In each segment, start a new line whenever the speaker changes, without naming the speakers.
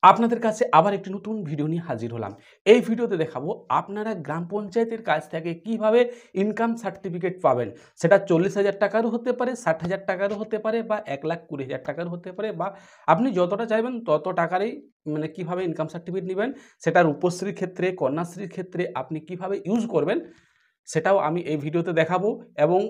আপনাদের কাছে আবার একটি নতুন ভিডিও নিয়ে হাজির হলাম। এই ভিডিওতে দেখাবো আপনারা গ্রাম পঞ্চায়েতের কাছ থেকে কিভাবে ইনকাম সার্টিফিকেট পাবেন। সেটা 40,000 টাকারও হতে পারে, 60,000 টাকারও হতে পারে বা 1,20,000 টাকারও হতে পারে, বা আপনি যতটা চাইবেন তত টাকারই কিভাবে ইনকাম সার্টিফিকেট নেবেন, সেটা রূপশ্রীর ক্ষেত্রে, কন্যাশ্রীর ক্ষেত্রে আপনি কিভাবে ইউজ করবেন সেটাও আমি এই ভিডিওতে দেখাবো। এবং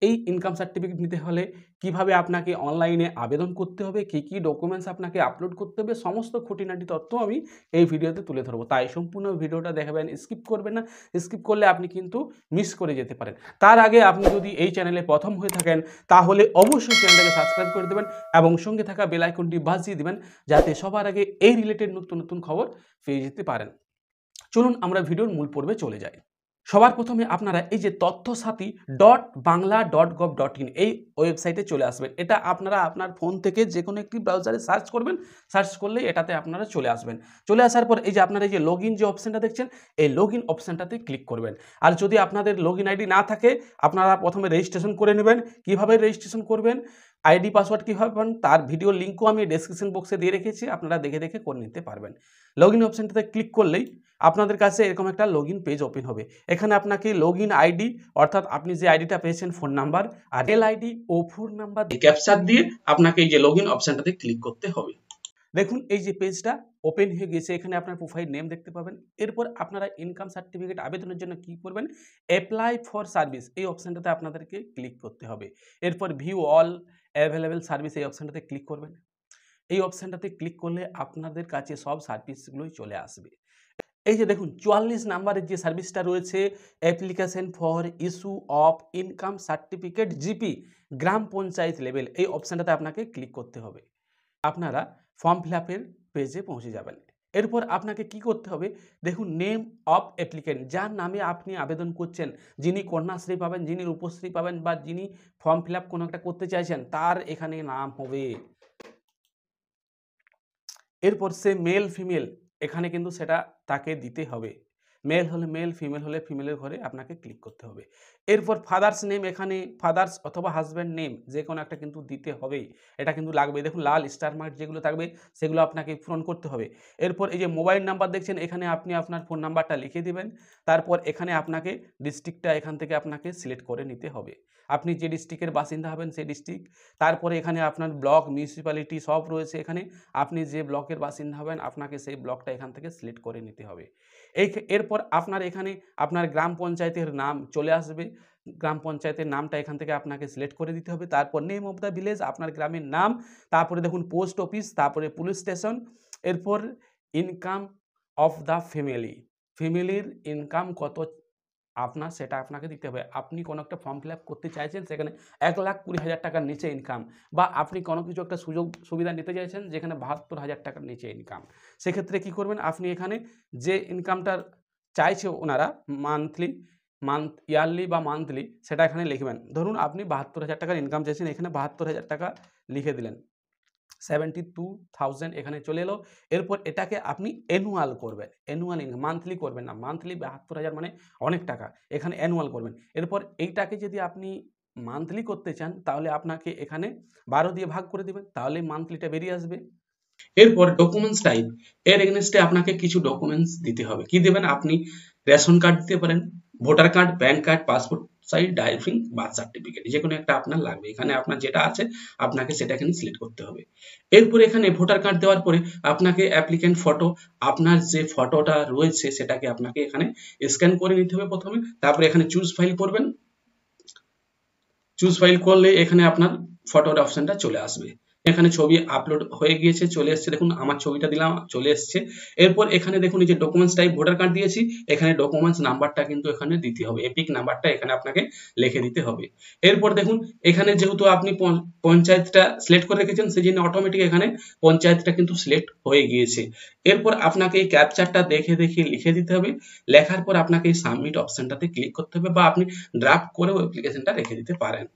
এই ইনকাম সার্টিফিকেট নিতে হলে কিভাবে আপনাকে অনলাইনে আবেদন করতে হবে, কী ডকুমেন্টস আপনাকে আপলোড করতে হবে, সমস্ত খুঁটিনাটি তথ্য আমি এই ভিডিওতে তুলে ধরবো। তাই সম্পূর্ণ ভিডিওটা দেখাবেন, স্কিপ করবেন না। স্কিপ করলে আপনি কিন্তু মিস করে যেতে পারেন। তার আগে আপনি যদি এই চ্যানেলে প্রথম হয়ে থাকেন তাহলে অবশ্যই চ্যানেলটাকে সাবস্ক্রাইব করে দেবেন এবং সঙ্গে থাকা বেল আইকনটি বাজিয়ে দেবেন, যাতে সবার আগে এই রিলেটেড নতুন নতুন খবর পেয়ে যেতে পারেন। চলুন আমরা ভিডিওর মূল পর্বে চলে যাই। সবার প্রথমে আপনারা এই যে তথ্যসাথী.বাংলা.gov.in এই ওয়েবসাইটে চলে আসবেন। এটা আপনারা আপনার ফোন থেকে যে কোনো একটি ব্রাউজারে সার্চ করবেন, সার্চ করলেই এটাতে আপনারা চলে আসবেন। চলে আসার পর এই যে আপনারা এই যে লগইন যে অপশানটা দেখছেন, এই লগইন অপশানটাতে ক্লিক করবেন। আর যদি আপনাদের লগইন আইডি না থাকে, আপনারা প্রথমে রেজিস্ট্রেশন করে নেবেন। কিভাবে রেজিস্ট্রেশন করবেন, আইডি পাসওয়ার্ড কীভাবে পাবেন, তার ভিডিও লিঙ্কও আমি ডেসক্রিপশন বক্সে দিয়ে রেখেছি, আপনারা দেখে দেখে করে নিতে পারবেন। লগইন অপশানটাতে ক্লিক করলেই আপনাদের কাছে এরকম একটা লগইন পেজ ওপেন হবে। এখানে আপনাকে লগইন আইডি, অর্থাৎ আপনি যে আইডিটা পেয়েছেন ফোন নাম্বার আর মেল আইডি ও ফোন নাম্বার ক্যাপচার দিয়ে আপনাকে এই যে লগইন অপশনটাতে ক্লিক করতে হবে। দেখুন এই যে পেজটা ওপেন হয়ে গেছে, এখানে আপনার প্রোফাইল নেম দেখতে পাবেন। এরপর আপনারা ইনকাম সার্টিফিকেট আবেদনের জন্য কি করবেন, অ্যাপ্লাই ফর সার্ভিস এই অপশনটাতে আপনাদেরকে ক্লিক করতে হবে। এরপর ভিউ অল অ্যাভেলেবেল সার্ভিস এই অপশনটাতে ক্লিক করবেন। এই অপশনটাতে ক্লিক করলে আপনাদের কাছে সব সার্ভিসগুলোই চলে আসবে। এই যে দেখুন 44 নাম্বারের যে সার্ভিসটা রয়েছে, application for issue of income certificate GP gram panchayat level, এই অপশানটাতে আপনাকে ক্লিক করতে হবে। আপনারা ফর্ম ফিল আপের পেজে পৌঁছে যাবেন। এরপর আপনাকে কি করতে হবে, দেখুন নেম অফ অ্যাপ্লিকেন্ট, যার নামে আপনি আবেদন করছেন, যিনি কন্যাশ্রী পাবেন, যিনি রূপশ্রী পাবেন, বা যিনি ফর্ম ফিল আপ কোনো একটা করতে চাইছেন, তার এখানে নাম হবে। এরপর সে মেল ফিমেল এখানে কিন্তু সেটা তাকে দিতে হবে। মেল হলে মেল, ফিমেল হলে ফিমেলের ঘরে আপনাকে ক্লিক করতে হবে। এরপর ফাদার্স নেম, এখানে ফাদার্স অথবা হাজব্যান্ড নেম যে কোনো একটা কিন্তু দিতে হবেই, এটা কিন্তু লাগবে। দেখুন লাল স্টার মার্ক যেগুলো থাকবে সেগুলো আপনাকে পূরণ করতে হবে। এরপর এই যে মোবাইল নাম্বার দেখছেন, এখানে আপনি আপনার ফোন নাম্বারটা লিখে দিবেন। তারপর এখানে আপনাকে ডিস্ট্রিক্টটা এখান থেকে আপনাকে সিলেক্ট করে নিতে হবে, আপনি যে ডিস্ট্রিক্টের বাসিন্দা হবেন সেই ডিস্ট্রিক্ট। তারপরে এখানে আপনার ব্লক, মিউনিসিপ্যালিটি সব রয়েছে এখানে, আপনি যে ব্লকের বাসিন্দা হবেন আপনাকে সেই ব্লকটা এখান থেকে সিলেক্ট করে নিতে হবে। এরপর আপনার এখানে আপনার গ্রাম পঞ্চায়েতের নাম চলে আসবে, গ্রাম পঞ্চায়েতের নামটা এখান থেকে আপনাকে সিলেক্ট করে দিতে হবে। তারপর নেম অফ দ্য ভিলেজ, আপনার গ্রামের নাম, তারপরে দেখুন পোস্ট অফিস, তারপরে পুলিশ স্টেশন। এরপর ইনকাম অফ দ্য ফ্যামিলি, ফ্যামিলির ইনকাম কত আপনার সেটা আপনাকে দিতে হবে। আপনি কোনো একটা ফর্ম ফিল আপ করতে চাইছেন, সেখানে 1,20,000 টাকার নিচে ইনকাম, বা আপনি কোনো কিছু একটা সুযোগ সুবিধা নিতে চাইছেন যেখানে 72,000 টাকার নিচে ইনকাম, সেক্ষেত্রে কী করবেন, আপনি এখানে যে ইনকামটার চাইছে ওনারা ইয়ারলি বা মান্থলি, সেটা এখানে লিখবেন। ধরুন আপনি 72,000 টাকার ইনকাম চাইছেন, এখানে 72,000 টাকা লিখে দিলেন, 72,000 এখানে চলে এলো। এরপর এটাকে আপনি অ্যানুয়াল করবেন, অ্যানুয়াল ইনকাম, মান্থলি করবেন না। মান্থলি 72,000 মানে অনেক টাকা, এখানে অ্যানুয়াল করবেন। এরপর এইটাকে যদি আপনি মান্থলি করতে চান তাহলে আপনাকে এখানে 12 দিয়ে ভাগ করে দেবেন, তাহলে মান্থলিটা বেরিয়ে আসবে। এরপর ডকুমেন্টস টাইপ, এর এগেনস্টে আপনাকে কিছু ডকুমেন্টস দিতে হবে। কি দেবেন, আপনি রেশন কার্ড দিতে পারেন, voter card, pan card, passport size driving, birth certificate, যে কোনো একটা আপনার লাগবে। এখানে আপনার যেটা আছে আপনাকে সেটা এখানে সিলেক্ট করতে হবে। এরপর এখানে ভোটার কার্ড দেওয়ার পরে আপনাকে অ্যাপ্লিকেন্ট ফটো, আপনার যে ফটোটা রয়েছে সেটাকে আপনাকে এখানে স্ক্যান করে নিতে হবে প্রথমে। তারপরে এখানে চুজ ফাইল করবেন, চুজ ফাইল করলে এখানে আপনার ফটোর অপশনটা চলে আসবে। এখানে ছবি আপলোড হয়ে গিয়েছে, চলে এসছে, দেখুন আমার ছবিটা দিলাম, চলে এসছে। এরপর এখানে দেখুন এই যে ডকুমেন্টস টাইপ ভোটার কার্ড দিয়েছি, এখানে ডকুমেন্টস নাম্বারটা কিন্তু এখানে দিতে হবে, এপিক নাম্বারটা এখানে আপনাকে লিখে দিতে হবে। এরপর দেখুন এখানে যেহেতু আপনি পঞ্চায়েতটা সিলেক্ট করে রেখেছেন, সেই জন্য অটোমেটিক এখানে পঞ্চায়েতটা কিন্তু সিলেক্ট হয়ে গিয়েছে। এরপর আপনাকে এই ক্যাপচারটা দেখে দেখে লিখে দিতে হবে। লেখার পর আপনাকে এই সাবমিট অপশনটাতে ক্লিক করতে হবে, বা আপনি ড্রাফট করেও অ্যাপ্লিকেশনটা রেখে দিতে পারেন।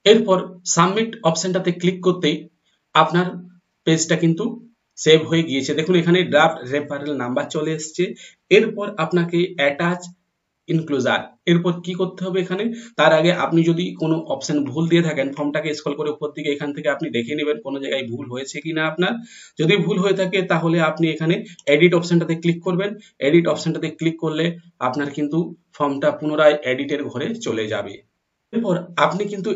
এরপর সাবমিট অপশনটাতে ক্লিক করতেই আপনার পেজটা কিন্তু সেভ হয়ে গিয়েছে। দেখুন এখানে ড্রাফট রেফারেল নাম্বার চলে এসেছে। এরপর আপনাকে অ্যাটাচ ইনক্লোজার এরপর কি করতে হবে এখানে, তার আগে আপনি যদি কোনো অপশন ভুল দিয়ে থাকেন, ফর্মটাকে স্ক্রল করে উপর দিকে এখান থেকে আপনি দেখে নেবেন কোনো জায়গায় ভুল হয়েছে কিনা আপনার। যদি ভুল হয়ে থাকে তাহলে আপনি এখানে এডিট অপশনটাতে ক্লিক করবেন। এডিট অপশনটাতে ক্লিক করলে আপনার কিন্তু ফর্মটা পুনরায় এডিটের ঘরে চলে যাবে। এরপর আপনি কিন্তু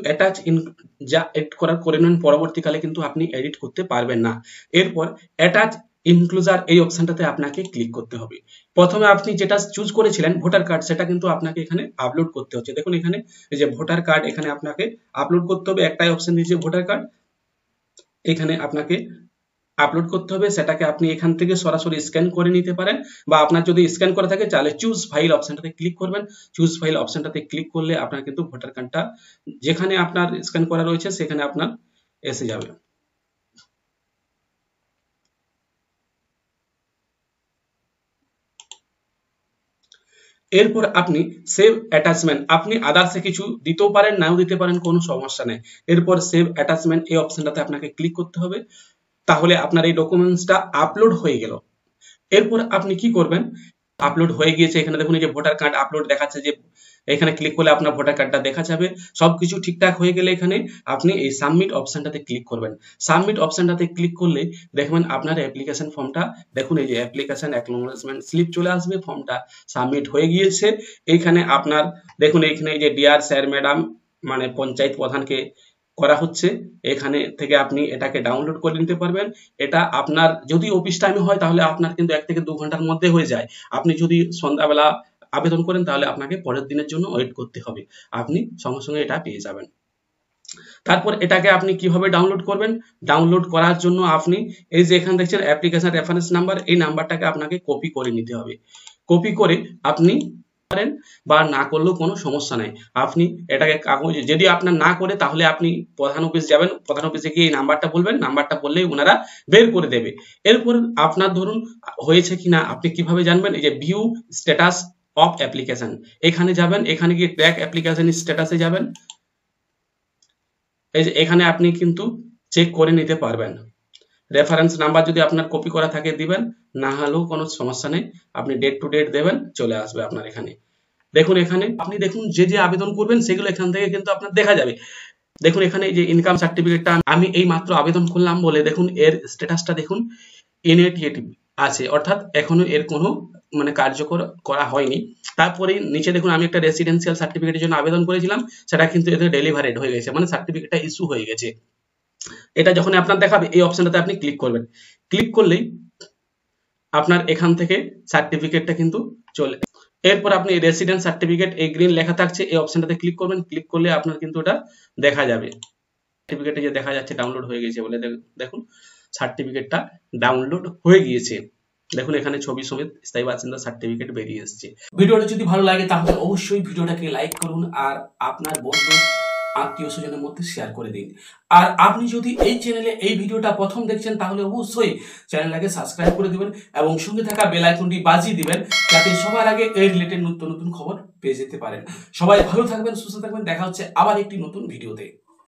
যা এড করার করে নেন, পরবর্তীকালে কিন্তু আপনি এডিট করতে পারবেন না। এরপর অ্যাটাচ ইনক্লুজার এই অপশনটাতে আপনাকে ক্লিক করতে হবে। প্রথমে আপনি যেটা চুজ করেছিলেন ভোটার কার্ড, সেটা কিন্তু আপনাকে এখানে আপলোড করতে হচ্ছে। দেখুন এখানে এই যে ভোটার কার্ড, এখানে আপনাকে আপলোড করতে হবে। একটাই অপশন দিয়েছে ভোটার কার্ড, এখানে আপনাকে আপলোড করতে হবে। সেটাকে আপনি এখান থেকে সরাসরি স্ক্যান করে নিতে পারেন, বা আপনার যদি স্ক্যান করা থাকে তাহলে চুজ ফাইল অপশনটাতে ক্লিক করবেন। চুজ ফাইল অপশনটাতে ক্লিক করলে আপনার কিন্তু ভোটার কার্ডটা যেখানে আপনার স্ক্যান করা রয়েছে সেখানে আপনার এসে যাবে। এরপর আপনি সেভ অ্যাটাচমেন্ট, আপনি আদার্সে কিছু দিতেও পারেন, নাও দিতে পারেন, কোনো সমস্যা নেই। এরপর সেভ অ্যাটাচমেন্ট এই অপশনটাতে আপনাকে ক্লিক করতে হবে। তাহলে আপনার এই ডকুমেন্টসটা আপলোড হয়ে গেল। এরপর আপনি কি করবেন, আপলোড হয়ে গিয়েছে, এখানে দেখুন এই যে ভোটার কার্ড আপলোড দেখাচ্ছে, যে এখানে ক্লিক করলে আপনার ভোটার কার্ডটা দেখা যাবে। সবকিছু ঠিকঠাক হয়ে গেলে এখানে আপনি এই সাবমিট অপশনটাতে ক্লিক করবেন। সাবমিট অপশনটাতে ক্লিক করলে দেখবেন আপনার অ্যাপ্লিকেশন ফর্মটা, দেখুন এই যে অ্যাপ্লিকেশন অ্যাকনোলেজমেন্ট স্লিপ চলে আসবে, ফর্মটা সাবমিট হয়ে গিয়েছে। এইখানে আপনার দেখুন এইখানে এই যে ডিয়ার স্যার ম্যাডাম, মানে পঞ্চায়েত প্রধানকে করা হচ্ছে, এখানে থেকে আপনি এটাকে ডাউনলোড করে নিতে পারবেন। এটা আপনার যদি অফিস টাইমে হয় তাহলে আপনার কিন্তু 1 থেকে 2 ঘন্টার মধ্যে হয়ে যায়। আপনি যদি সন্ধ্যাবেলা আবেদন করেন তাহলে আপনাকে পরের দিনের জন্য ওয়েট করতে হবে, আপনি সঙ্গে সঙ্গে এটা পেয়ে যাবেন। তারপর এটাকে আপনি কিভাবে ডাউনলোড করবেন, ডাউনলোড করার জন্য আপনি এই যে এখানে দেখছেন অ্যাপ্লিকেশন রেফারেন্স নাম্বার, এই নাম্বারটাকে আপনাকে কপি করে নিতে হবে। কপি করে আপনি পারেন বা না করলেও কোনো সমস্যা নাই। আপনি এটাকে কাগজে যদি আপনার না করে তাহলে আপনি প্রধান অফিস যাবেন, প্রধান অফিসে গিয়ে এই নাম্বারটা বলবেন, নাম্বারটা বললেই ওনারা বের করে দেবে। এরপর আপনার ধরুন হয়েছে কিনা আপনি কিভাবে জানবেন, এই যে ভিউ স্ট্যাটাস অফ অ্যাপ্লিকেশন, এখানে যাবেন, এখানে গিয়ে ট্র্যাক অ্যাপ্লিকেশন স্ট্যাটাসে যাবেন। এই যে এখানে আপনি কিন্তু চেক করে নিতে পারবেন। রেফারেন্স নাম্বার যদি আপনার কপি করা থাকে দিবেন, না হলেও কোনো সমস্যা নেই, আপনি ডেট টু ডেট দেবেন, চলে আসবে আপনার এখানে। দেখুন এখানে আপনি দেখুন যে যে আবেদন করবেন সেগুলো এখান থেকে কিন্তু আপনার দেখা যাবে। দেখুন এখানে এই যে ইনকাম সার্টিফিকেটটা আমি এই মাত্র আবেদন করলাম বলে দেখুন এর স্ট্যাটাসটা দেখুন ইনএক্টিভ আছে, অর্থাৎ এখনো এর কোনো মানে কার্যকর করা হয়নি। তারপরে নিচে দেখুন আমি একটা রেসিডেন্সিয়াল সার্টিফিকেটের জন্য আবেদন করেছিলাম, সেটা কিন্তু এতে ডেলিভারেড হয়ে গেছে, মানে সার্টিফিকেটটা ইস্যু হয়ে গেছে। এটা যখন আপনার দেখাবে এই অপশনটাতে আপনি ক্লিক করবেন। ক্লিক করলেই আপনার এখান থেকে সার্টিফিকেটটা কিন্তু চলে। এরপর আপনি রেসিডেন্স সার্টিফিকেট এই গ্রিন লেখা থাকছে এই অপশনটাতে ক্লিক করবেন। ক্লিক করলে আপনার কিন্তু ওটা দেখা যাবে, সার্টিফিকেটে যে দেখা যাচ্ছে ডাউনলোড হয়ে গেছে বলে, দেখুন সার্টিফিকেটটা ডাউনলোড হয়ে গিয়েছে। দেখুন এখানে ছবি সমেত স্থায়ী বাসিন্দা সার্টিফিকেট বেরিয়ে এসেছে। ভিডিওটা যদি ভালো লাগে তাহলে অবশ্যই ভিডিওটাকে লাইক করুন আর আপনার বন্ধু আত্মীয় স্বজনের মধ্যে শেয়ার করে দিন। আর আপনি যদি এই চ্যানেলে এই ভিডিওটা প্রথম দেখছেন তাহলে অবশ্যই চ্যানেলটাকে সাবস্ক্রাইব করে দিবেন এবং সঙ্গে থাকা বেল আইকনটি বাজিয়ে দিবেন, যাতে সবার আগে এই রিলেটেড নতুন নতুন খবর পেয়ে যেতে পারেন। সবাই ভালো থাকবেন, সুস্থ থাকবেন, দেখা হচ্ছে আবার একটি নতুন ভিডিওতে।